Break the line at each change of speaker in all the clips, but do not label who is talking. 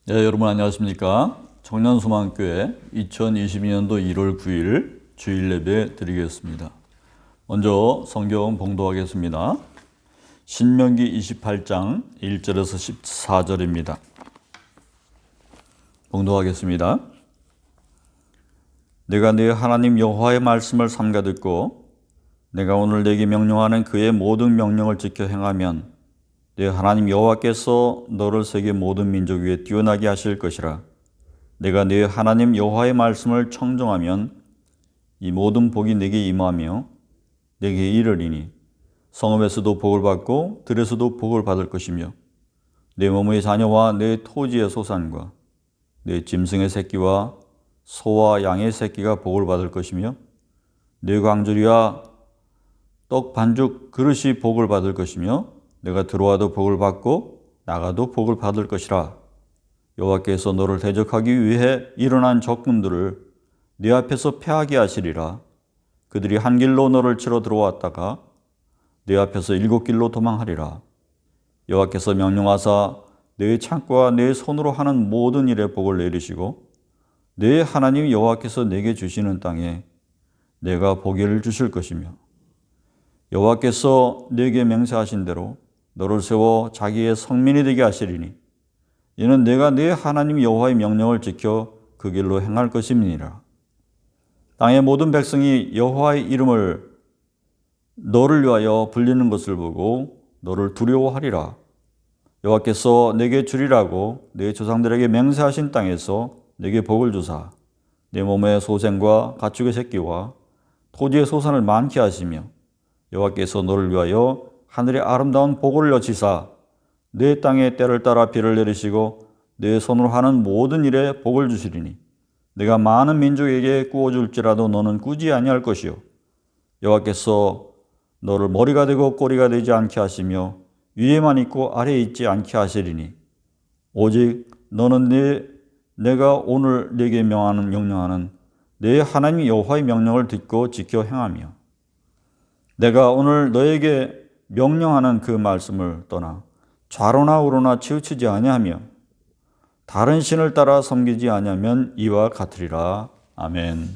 네, 여러분 안녕하십니까? 청년소망교회 2022년도 1월 9일 주일 예배 드리겠습니다. 먼저 성경 봉독하겠습니다. 신명기 28장 1절에서 14절입니다. 봉독하겠습니다. 내가 네 하나님 여호와의 말씀을 삼가 듣고 내가 오늘 네게 명령하는 그의 모든 명령을 지켜 행하면 네 하나님 여호와께서 너를 세계 모든 민족 위에 뛰어나게 하실 것이라. 내가 네 하나님 여호와의 말씀을 청정하면 이 모든 복이 네게 임하며 네게 이르리니 성읍에서도 복을 받고 들에서도 복을 받을 것이며 내 몸의 자녀와 내 토지의 소산과 내 짐승의 새끼와 소와 양의 새끼가 복을 받을 것이며 내 광주리와 떡 반죽 그릇이 복을 받을 것이며 내가 들어와도 복을 받고 나가도 복을 받을 것이라. 여호와께서 너를 대적하기 위해 일어난 적군들을 네 앞에서 패하게 하시리라. 그들이 한 길로 너를 치러 들어왔다가 네 앞에서 7길로 도망하리라. 여호와께서 명령하사 네 창고와 네 손으로 하는 모든 일에 복을 내리시고 네 하나님 여호와께서 내게 주시는 땅에 내가 복을 주실 것이며 여호와께서 네게 맹세하신 대로 너를 세워 자기의 성민이 되게 하시리니 이는 내가 네 하나님 여호와의 명령을 지켜 그 길로 행할 것임이니라. 땅의 모든 백성이 여호와의 이름을 너를 위하여 불리는 것을 보고 너를 두려워하리라. 여호와께서 내게 주리라고 네 조상들에게 맹세하신 땅에서 내게 복을 주사 내 몸의 소생과 가축의 새끼와 토지의 소산을 많게 하시며 여호와께서 너를 위하여 하늘의 아름다운 복을 여치사 내 땅에 때를 따라 비를 내리시고 내 손으로 하는 모든 일에 복을 주시리니 내가 많은 민족에게 구워줄지라도 너는 꾸지 아니할 것이요 여호와께서 너를 머리가 되고 꼬리가 되지 않게 하시며 위에만 있고 아래에 있지 않게 하시리니 오직 너는 내가 오늘 네게 명령하는 내 하나님 여호와의 명령을 듣고 지켜 행하며 내가 오늘 너에게 명령하는 그 말씀을 떠나 좌로나 우로나 치우치지 아니하며 다른 신을 따라 섬기지 아니하면 이와 같으리라. 아멘.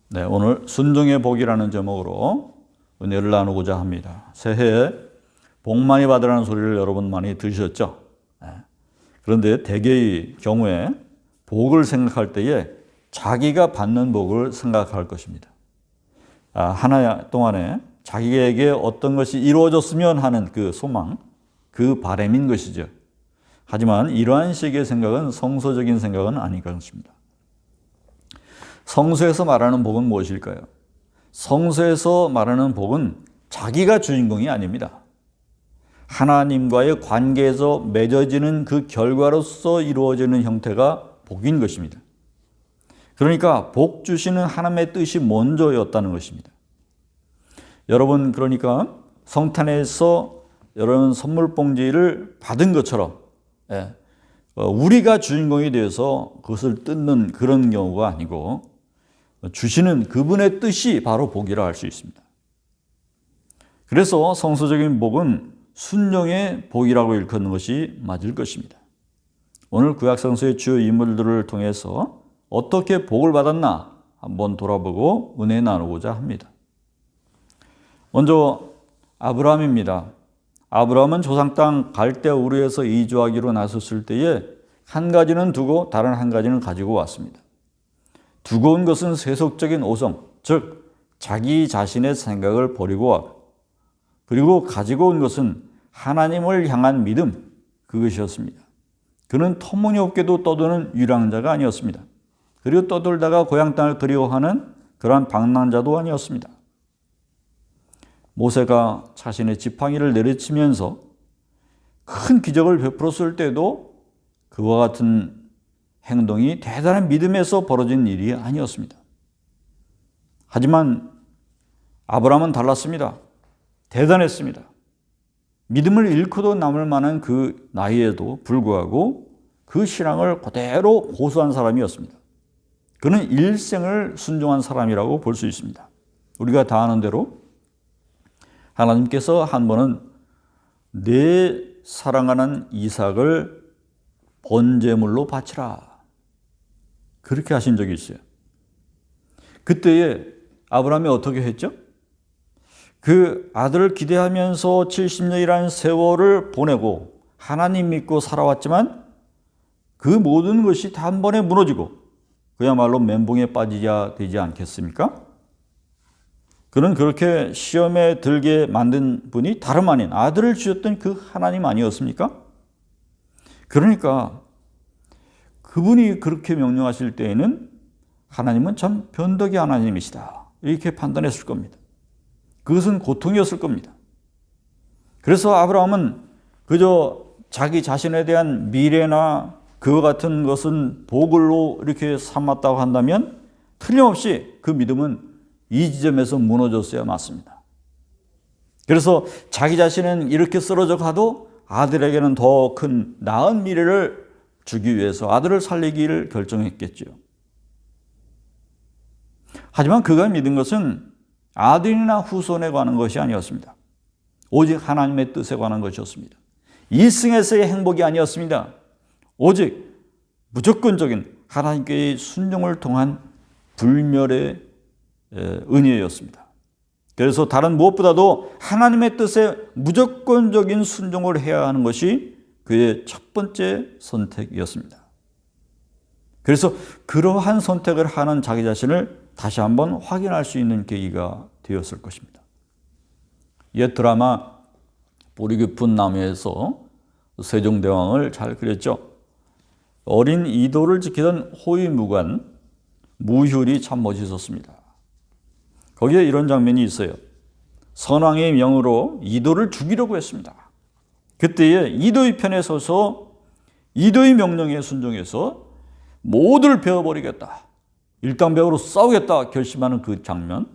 네, 오늘 순종의 복이라는 제목으로 은혜를 나누고자 합니다. 새해에 복 많이 받으라는 소리를 여러분 많이 들으셨죠? 네. 그런데 대개의 경우에 복을 생각할 때에 자기가 받는 복을 생각할 것입니다. 한 해 동안에 자기에게 어떤 것이 이루어졌으면 하는 그 소망, 그 바람인 것이죠. 하지만 이러한 식의 생각은 성서적인 생각은 아닌 것입니다. 성서에서 말하는 복은 무엇일까요? 성서에서 말하는 복은 자기가 주인공이 아닙니다. 하나님과의 관계에서 맺어지는 그 결과로서 이루어지는 형태가 복인 것입니다. 그러니까 복 주시는 하나님의 뜻이 먼저였다는 것입니다. 여러분 그러니까 성탄에서 여러분 선물 봉지를 받은 것처럼 우리가 주인공이 되어서 그것을 뜯는 그런 경우가 아니고 주시는 그분의 뜻이 바로 복이라 할 수 있습니다. 그래서 성서적인 복은 순종의 복이라고 일컫는 것이 맞을 것입니다. 오늘 구약성서의 주요 인물들을 통해서 어떻게 복을 받았나 한번 돌아보고 은혜 나누고자 합니다. 먼저 아브라함입니다. 아브라함은 조상 땅 갈대 우르에서 이주하기로 나섰을 때에 한 가지는 두고 다른 한 가지는 가지고 왔습니다. 두고 온 것은 세속적인 오성, 즉 자기 자신의 생각을 버리고 왔고 그리고 가지고 온 것은 하나님을 향한 믿음, 그것이었습니다. 그는 터무니없게도 떠드는 유랑자가 아니었습니다. 그리고 떠돌다가 고향 땅을 그리워하는 그러한 방랑자도 아니었습니다. 모세가 자신의 지팡이를 내리치면서 큰 기적을 베풀었을 때도 그와 같은 행동이 대단한 믿음에서 벌어진 일이 아니었습니다. 하지만 아브라함은 달랐습니다. 대단했습니다. 믿음을 잃고도 남을 만한 그 나이에도 불구하고 그 신앙을 그대로 고수한 사람이었습니다. 그는 일생을 순종한 사람이라고 볼 수 있습니다. 우리가 다 아는 대로 하나님께서 한 번은 내 사랑하는 이삭을 번제물로 바치라. 그렇게 하신 적이 있어요. 그때에 아브라함이 어떻게 했죠? 그 아들을 기대하면서 70년이라는 세월을 보내고 하나님 믿고 살아왔지만 그 모든 것이 단번에 무너지고 그야말로 멘붕에 빠지야 되지 않겠습니까? 그는 그렇게 시험에 들게 만든 분이 다름 아닌 아들을 주셨던 그 하나님 아니었습니까? 그러니까 그분이 그렇게 명령하실 때에는 하나님은 참 변덕의 하나님이시다. 이렇게 판단했을 겁니다. 그것은 고통이었을 겁니다. 그래서 아브라함은 그저 자기 자신에 대한 미래나 그와 같은 것은 복으로 이렇게 삼았다고 한다면 틀림없이 그 믿음은 이 지점에서 무너졌어야 맞습니다. 그래서 자기 자신은 이렇게 쓰러져 가도 아들에게는 더 큰 나은 미래를 주기 위해서 아들을 살리기를 결정했겠죠. 하지만 그가 믿은 것은 아들이나 후손에 관한 것이 아니었습니다. 오직 하나님의 뜻에 관한 것이었습니다. 이승에서의 행복이 아니었습니다. 오직 무조건적인 하나님께의 순종을 통한 불멸의 은혜였습니다. 그래서 다른 무엇보다도 하나님의 뜻에 무조건적인 순종을 해야 하는 것이 그의 첫 번째 선택이었습니다. 그래서 그러한 선택을 하는 자기 자신을 다시 한번 확인할 수 있는 계기가 되었을 것입니다. 옛 드라마 뿌리 깊은 나무에서 세종대왕을 잘 그렸죠. 어린 이도를 지키던 호위무관 무휼이 참 멋있었습니다. 거기에 이런 장면이 있어요. 선왕의 명으로 이도를 죽이려고 했습니다. 그때에 이도의 편에 서서 이도의 명령에 순종해서 모두를 베어버리겠다. 일당백으로 싸우겠다 결심하는 그 장면,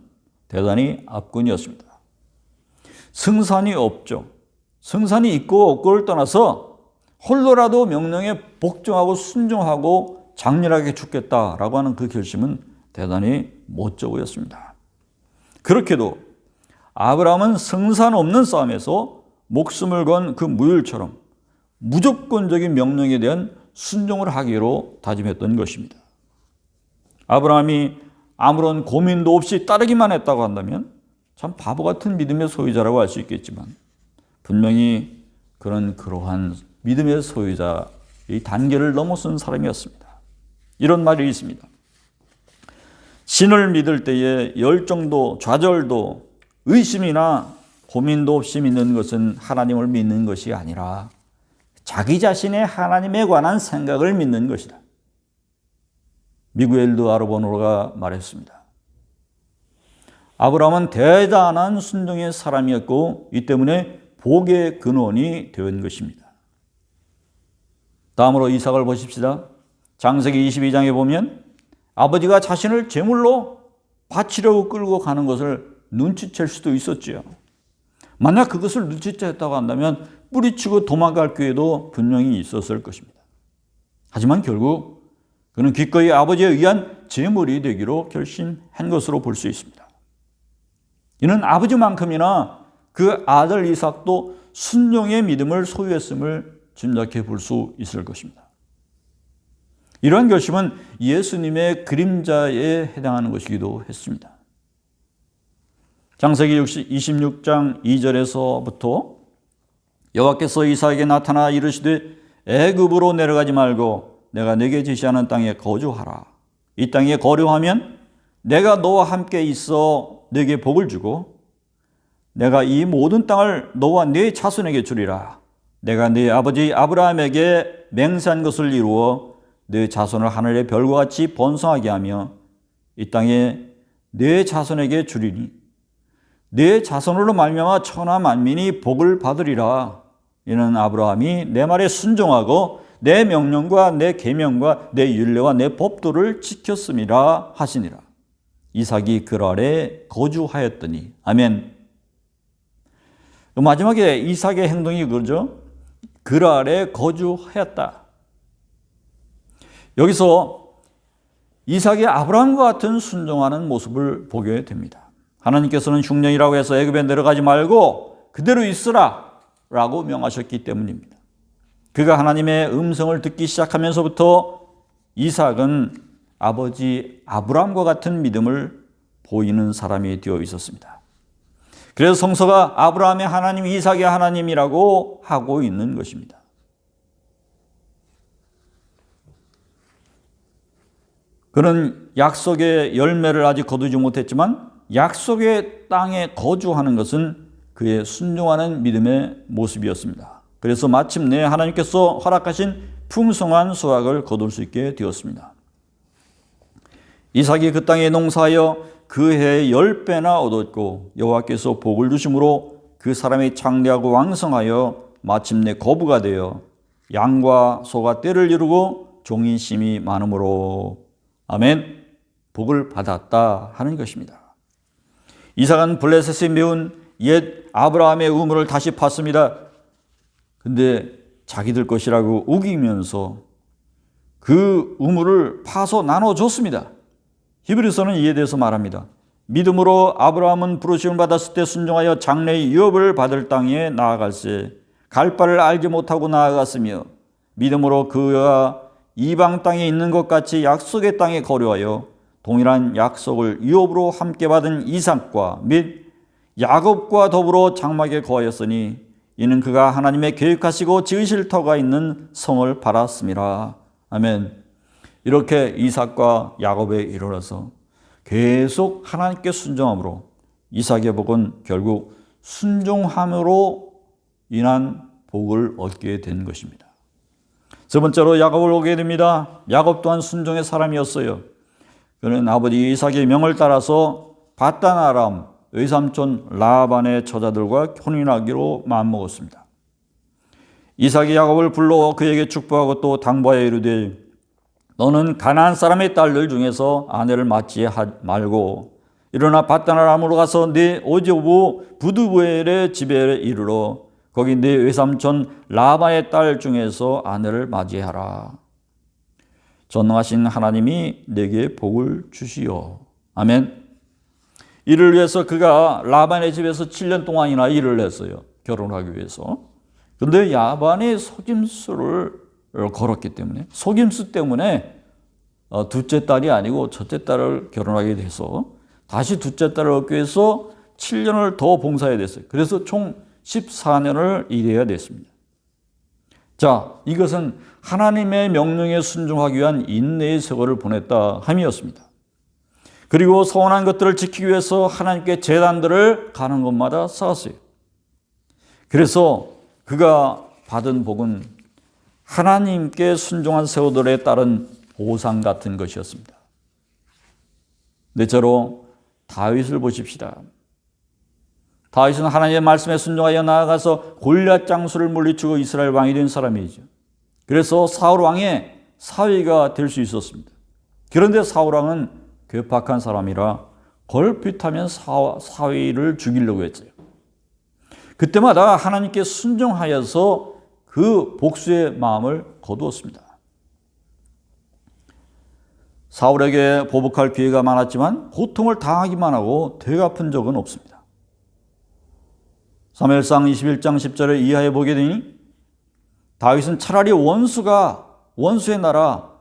대단히 압권이었습니다. 승산이 없죠. 승산이 있고 없고를 떠나서 홀로라도 명령에 복종하고 순종하고 장렬하게 죽겠다라고 하는 그 결심은 대단히 멋져 보였습니다. 그렇게도 아브라함은 승산 없는 싸움에서 목숨을 건 그 무율처럼 무조건적인 명령에 대한 순종을 하기로 다짐했던 것입니다. 아브라함이 아무런 고민도 없이 따르기만 했다고 한다면 참 바보 같은 믿음의 소유자라고 할 수 있겠지만 분명히 그는 그러한 믿음의 소유자의 단계를 넘어선 사람이었습니다. 이런 말이 있습니다. 신을 믿을 때에 열정도 좌절도 의심이나 고민도 없이 믿는 것은 하나님을 믿는 것이 아니라 자기 자신의 하나님에 관한 생각을 믿는 것이다. 미구엘 드 아르보노가 말했습니다. 아브라함은 대단한 순종의 사람이었고 이 때문에 복의 근원이 된 것입니다. 다음으로 이삭을 보십시다. 창세기 22장에 보면 아버지가 자신을 제물로 바치려고 끌고 가는 것을 눈치챌 수도 있었지요. 만약 그것을 눈치챘다고 한다면 뿌리치고 도망갈 기회도 분명히 있었을 것입니다. 하지만 결국 그는 기꺼이 아버지에 의한 제물이 되기로 결심한 것으로 볼 수 있습니다. 이는 아버지만큼이나 그 아들 이삭도 순종의 믿음을 소유했음을 짐작해 볼 수 있을 것입니다. 이러한 결심은 예수님의 그림자에 해당하는 것이기도 했습니다. 창세기 26장 2절에서부터 여호와께서 이삭에게 나타나 이르시되 애굽으로 내려가지 말고 내가 네게 지시하는 땅에 거주하라. 이 땅에 거류하면 내가 너와 함께 있어 네게 복을 주고 내가 이 모든 땅을 너와 네 자손에게 주리라. 내가 네 아버지 아브라함에게 맹세한 것을 이루어 네 자손을 하늘의 별과 같이 번성하게 하며 이 땅에 네 자손에게 주리니 네 자손으로 말미암아 천하 만민이 복을 받으리라. 이는 아브라함이 내 말에 순종하고 내 명령과 내 계명과 내 율례와 내 법도를 지켰음이라 하시니라. 이삭이 그 아래 거주하였더니 아멘. 마지막에 이삭의 행동이 그러죠. 그 아래 거주하였다. 여기서 이삭이 아브라함과 같은 순종하는 모습을 보게 됩니다. 하나님께서는 흉년이라고 해서 애굽에 내려가지 말고 그대로 있으라 라고 명하셨기 때문입니다. 그가 하나님의 음성을 듣기 시작하면서부터 이삭은 아버지 아브라함과 같은 믿음을 보이는 사람이 되어 있었습니다. 그래서 성서가 아브라함의 하나님, 이삭의 하나님이라고 하고 있는 것입니다. 그는 약속의 열매를 아직 거두지 못했지만 약속의 땅에 거주하는 것은 그의 순종하는 믿음의 모습이었습니다. 그래서 마침내 하나님께서 허락하신 풍성한 수확을 거둘 수 있게 되었습니다. 이삭이 그 땅에 농사하여 그 해에 10배나 얻었고 여호와께서 복을 주심으로 그 사람이 장대하고 왕성하여 마침내 거부가 되어 양과 소가 떼를 이루고 종이 심이 많으므로 아멘, 복을 받았다 하는 것입니다. 이삭은 블레셋에 메운 옛 아브라함의 우물을 다시 팠습니다. 근데 자기들 것이라고 우기면서 그 우물을 파서 나눠줬습니다. 히브리서는 이에 대해서 말합니다. 믿음으로 아브라함은 부르심을 받았을 때 순종하여 장래의 유업을 받을 땅에 나아갈세 갈 바를 알지 못하고 나아갔으며 믿음으로 그가 이방 땅에 있는 것 같이 약속의 땅에 거류하여 동일한 약속을 유업으로 함께 받은 이삭과 및 야곱과 더불어 장막에 거하였으니 이는 그가 하나님의 계획하시고 지으실 터가 있는 성을 바랐음이라. 아멘. 이렇게 이삭과 야곱에 이르러서 계속 하나님께 순종함으로 이삭의 복은 결국 순종함으로 인한 복을 얻게 된 것입니다. 세 번째로 야곱을 오게 됩니다. 야곱 또한 순종의 사람이었어요. 그는 아버지 이삭의 명을 따라서 밧단 아람 외삼촌 라반의 처자들과 혼인하기로 마음먹었습니다. 이삭이 야곱을 불러 그에게 축복하고 또 당부하여 이르되 너는 가나안 사람의 딸들 중에서 아내를 맞지 말고 일어나 밧단 아람으로 가서 네 오조부 부두부엘의 집에 이르러 거기 네 외삼촌 라반의 딸 중에서 아내를 맞이하라. 전능하신 하나님이 내게 복을 주시오. 아멘. 이를 위해서 그가 라반의 집에서 7년 동안이나 일을 했어요. 결혼하기 위해서. 그런데 라반이 속임수를 걸었기 때문에, 속임수 때문에 둘째 딸이 아니고 첫째 딸을 결혼하게 돼서 다시 둘째 딸을 얻기 위해서 7년을 더 봉사해야 됐어요. 그래서 총 14년을 일해야 됐습니다. 자, 이것은 하나님의 명령에 순종하기 위한 인내의 세월을 보냈다 함이었습니다. 그리고 서원한 것들을 지키기 위해서 하나님께 제단들을 가는 곳마다 쌓았어요. 그래서 그가 받은 복은 하나님께 순종한 세월들에 따른 보상 같은 것이었습니다. 넷째로 다윗을 보십시다. 다윗은 하나님의 말씀에 순종하여 나아가서 골리앗 장수를 물리치고 이스라엘 왕이 된 사람이죠. 그래서 사울 왕의 사위가 될 수 있었습니다. 그런데 사울 왕은 괴팍한 사람이라 걸핏하면 사위를 죽이려고 했어요. 그때마다 하나님께 순종하여서 그 복수의 마음을 거두었습니다. 사울에게 보복할 기회가 많았지만 고통을 당하기만 하고 되갚은 적은 없습니다. 사무엘상 21장 10절을 이하에 보게 되니 다윗은 차라리 원수의 나라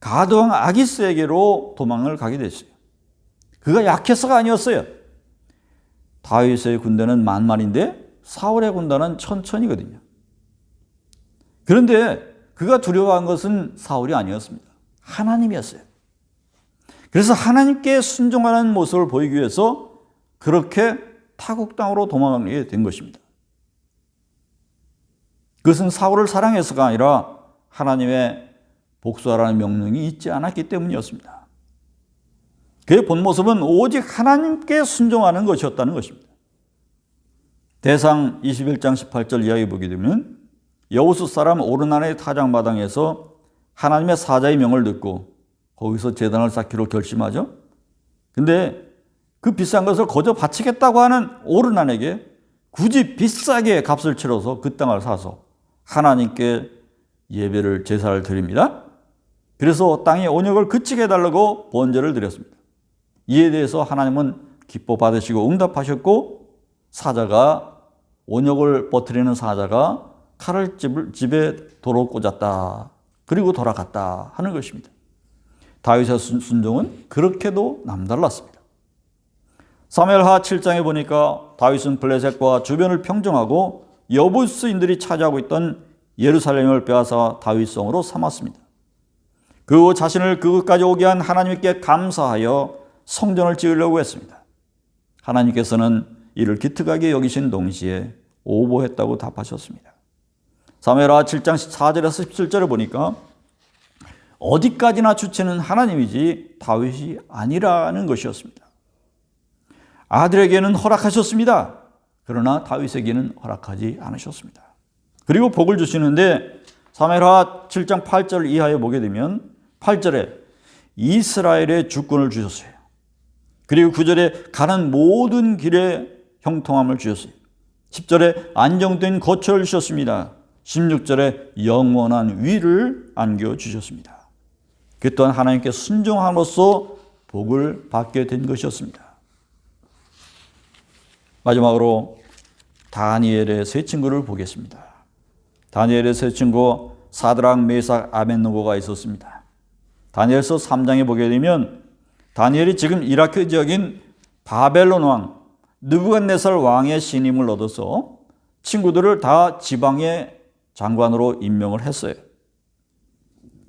가드왕 아기스에게로 도망을 가게 됐어요. 그가 약해서가 아니었어요. 다윗의 군대는 만만인데 사울의 군대는 천천이거든요. 그런데 그가 두려워한 것은 사울이 아니었습니다. 하나님이었어요. 그래서 하나님께 순종하는 모습을 보이기 위해서 그렇게 타국 땅으로 도망가게 된 것입니다. 그것은 사울을 사랑해서가 아니라 하나님의 복수하라는 명령이 있지 않았기 때문이었습니다. 그의 본 모습은 오직 하나님께 순종하는 것이었다는 것입니다. 대상 21장 18절 이하에 보게 되면 여우스 사람 오르난의 타작마당에서 하나님의 사자의 명을 듣고 거기서 제단을 쌓기로 결심하죠. 근데 그 비싼 것을 거저 바치겠다고 하는 오르난에게 굳이 비싸게 값을 치러서 그 땅을 사서 하나님께 예배를 제사를 드립니다. 그래서 땅의 온역을 그치게 해달라고 번제를 드렸습니다. 이에 대해서 하나님은 기뻐 받으시고 응답하셨고 사자가 온역을 퍼뜨리는 사자가 칼을 집에 도로 꽂았다. 그리고 돌아갔다 하는 것입니다. 다윗의 순종은 그렇게도 남달랐습니다. 사무엘하 7장에 보니까 다윗은 블레셋과 주변을 평정하고 여부스인들이 차지하고 있던 예루살렘을 빼앗아 다윗성으로 삼았습니다. 그 후 자신을 그것까지 오게 한 하나님께 감사하여 성전을 지으려고 했습니다. 하나님께서는 이를 기특하게 여기신 동시에 오보했다고 답하셨습니다. 사무엘하 7장 4절에서 17절을 보니까 어디까지나 주체는 하나님이지 다윗이 아니라는 것이었습니다. 아들에게는 허락하셨습니다. 그러나 다윗에게는 허락하지 않으셨습니다. 그리고 복을 주시는데 사무엘하 7장 8절 이하에 보게 되면 8절에 이스라엘의 주권을 주셨어요. 그리고 9절에 가는 모든 길에 형통함을 주셨어요. 10절에 안정된 거처를 주셨습니다. 16절에 영원한 위를 안겨주셨습니다. 그 또한 하나님께 순종함으로써 복을 받게 된 것이었습니다. 마지막으로 다니엘의 세 친구를 보겠습니다. 다니엘의 세 친구 사드락, 메삭, 아벳느고가 있었습니다. 다니엘서 3장에 보게 되면 다니엘이 지금 이라크 지역인 바벨론 왕 느부갓네살 왕의 신임을 얻어서 친구들을 다 지방의 장관으로 임명을 했어요.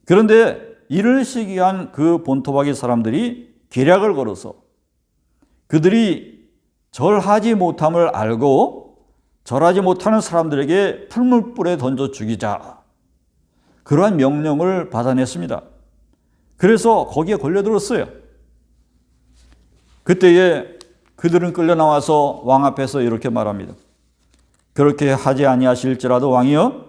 그런데 이를 시기한 그 본토박이 사람들이 계략을 걸어서 그들이 절하지 못함을 알고 절하지 못하는 사람들에게 풀물불에 던져 죽이자, 그러한 명령을 받아냈습니다. 그래서 거기에 걸려들었어요. 그때에 그들은 끌려 나와서 왕 앞에서 이렇게 말합니다. 그렇게 하지 아니하실지라도 왕이여,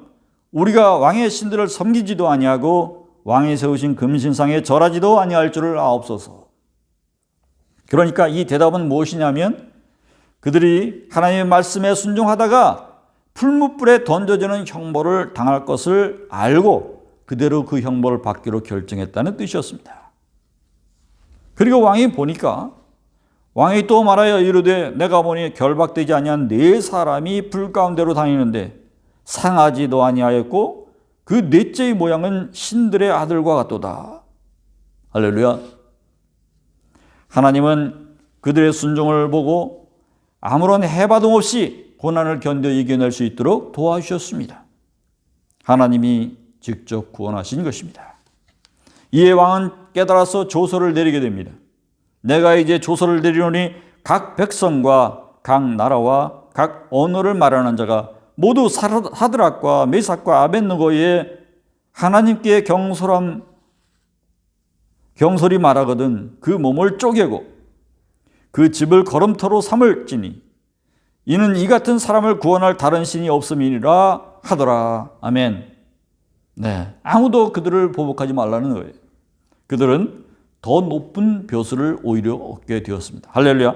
우리가 왕의 신들을 섬기지도 아니하고 왕이 세우신 금신상에 절하지도 아니할 줄을 아옵소서. 그러니까 이 대답은 무엇이냐면 그들이 하나님의 말씀에 순종하다가 풀무불에 던져지는 형벌을 당할 것을 알고 그대로 그 형벌을 받기로 결정했다는 뜻이었습니다. 그리고 왕이 보니까 왕이 또 말하여 이르되 내가 보니 결박되지 아니한 네 사람이 불 가운데로 다니는데 상하지도 아니하였고 그 넷째의 모양은 신들의 아들과 같도다. 할렐루야. 하나님은 그들의 순종을 보고 아무런 해바동 없이 고난을 견뎌 이겨낼 수 있도록 도와주셨습니다. 하나님이 직접 구원하신 것입니다. 이에 왕은 깨달아서 조서를 내리게 됩니다. 내가 이제 조서를 내리노니 각 백성과 각 나라와 각 언어를 말하는 자가 모두 사드락과 메삭과 아벳느고의 하나님께 경솔히 말하거든 그 몸을 쪼개고 그 집을 걸음터로 삼을지니 이는 이 같은 사람을 구원할 다른 신이 없음이니라 하더라. 아멘. 네, 아무도 그들을 보복하지 말라는 거예요. 그들은 더 높은 벼슬을 오히려 얻게 되었습니다. 할렐루야.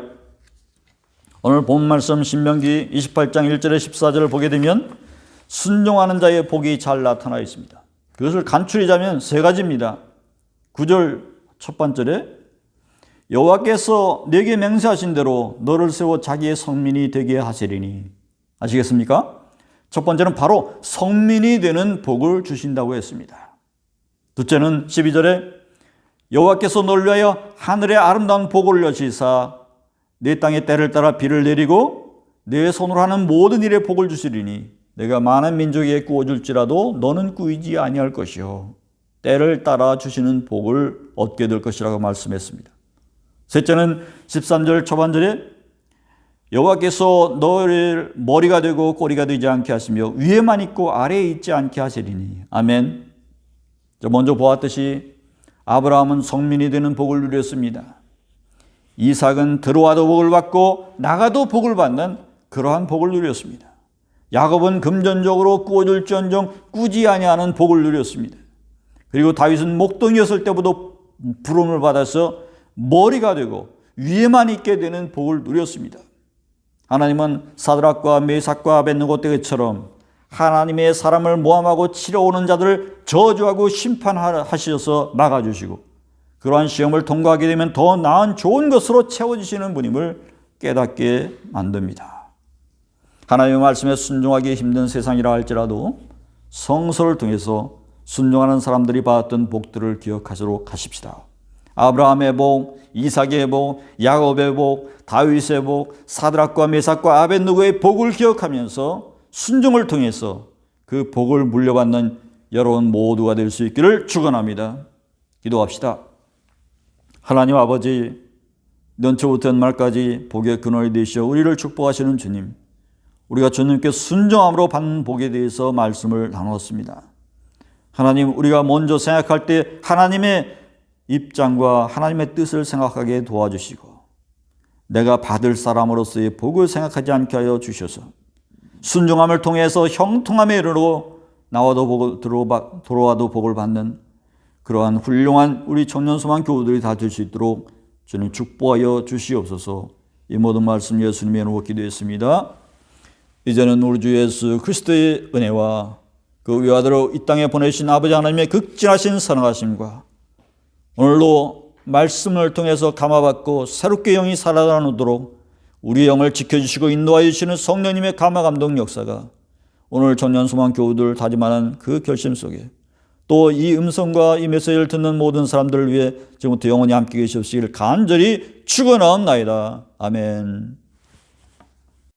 오늘 본 말씀 신명기 28장 1절에 14절을 보게 되면 순종하는 자의 복이 잘 나타나 있습니다. 그것을 간추리자면 세 가지입니다. 9절 첫 번째에 여호와께서 내게 맹세하신 대로 너를 세워 자기의 성민이 되게 하시리니. 아시겠습니까? 첫 번째는 바로 성민이 되는 복을 주신다고 했습니다. 둘째는 12절에 여호와께서 너를 위하여 하늘의 아름다운 복을 여시사 내 땅의 때를 따라 비를 내리고 내 손으로 하는 모든 일에 복을 주시리니 내가 많은 민족에게 구워줄지라도 너는 꾸이지 아니할 것이요 때를 따라 주시는 복을 얻게 될 것이라고 말씀했습니다. 셋째는 13절 초반절에 여호와께서 너를 머리가 되고 꼬리가 되지 않게 하시며 위에만 있고 아래에 있지 않게 하시리니. 아멘. 먼저 보았듯이 아브라함은 성민이 되는 복을 누렸습니다. 이삭은 들어와도 복을 받고 나가도 복을 받는 그러한 복을 누렸습니다. 야곱은 금전적으로 꾸어줄지언정 꾸지 아니하는 복을 누렸습니다. 그리고 다윗은 목동이었을 때부터 부름을 받아서 머리가 되고 위에만 있게 되는 복을 누렸습니다. 하나님은 사드락과 메삭과 아벳느고 때처럼 하나님의 사람을 모함하고 치러 오는 자들을 저주하고 심판하셔서 막아주시고 그러한 시험을 통과하게 되면 더 나은 좋은 것으로 채워주시는 분임을 깨닫게 만듭니다. 하나님의 말씀에 순종하기 힘든 세상이라 할지라도 성서를 통해서 순종하는 사람들이 받았던 복들을 기억하도록 하십시다. 아브라함의 복, 이삭의 복, 야곱의 복, 다윗의 복, 사드락과 메삭과 아벳느고의 복을 기억하면서 순종을 통해서 그 복을 물려받는 여러분 모두가 될 수 있기를 축원합니다. 기도합시다. 하나님 아버지, 연초부터 연말까지 복의 근원이 되시어 우리를 축복하시는 주님, 우리가 주님께 순종함으로 받는 복에 대해서 말씀을 나눴습니다. 하나님, 우리가 먼저 생각할 때 하나님의 입장과 하나님의 뜻을 생각하게 도와주시고 내가 받을 사람으로서의 복을 생각하지 않게 하여 주셔서 순종함을 통해서 형통함에 이르러 나와도 돌아와도 복을 받는 그러한 훌륭한 우리 청년소망 교우들이 다 될 수 있도록 주님 축복하여 주시옵소서. 이 모든 말씀 예수님의 이름으로 기도했습니다. 이제는 우리 주 예수 그리스도의 은혜와 그 외아들을 이 땅에 보내신 아버지 하나님의 극진하신 사랑하심과 오늘도 말씀을 통해서 감화받고 새롭게 영이 살아나도록 우리의 영을 지켜주시고 인도하여 주시는 성령님의 감화 감동 역사가 오늘 청년소망 교우들 다짐하는 그 결심 속에 또 이 음성과 이 메시지를 듣는 모든 사람들을 위해 지금부터 영원히 함께 계시옵시기를 간절히 축원하옵나이다. 아멘.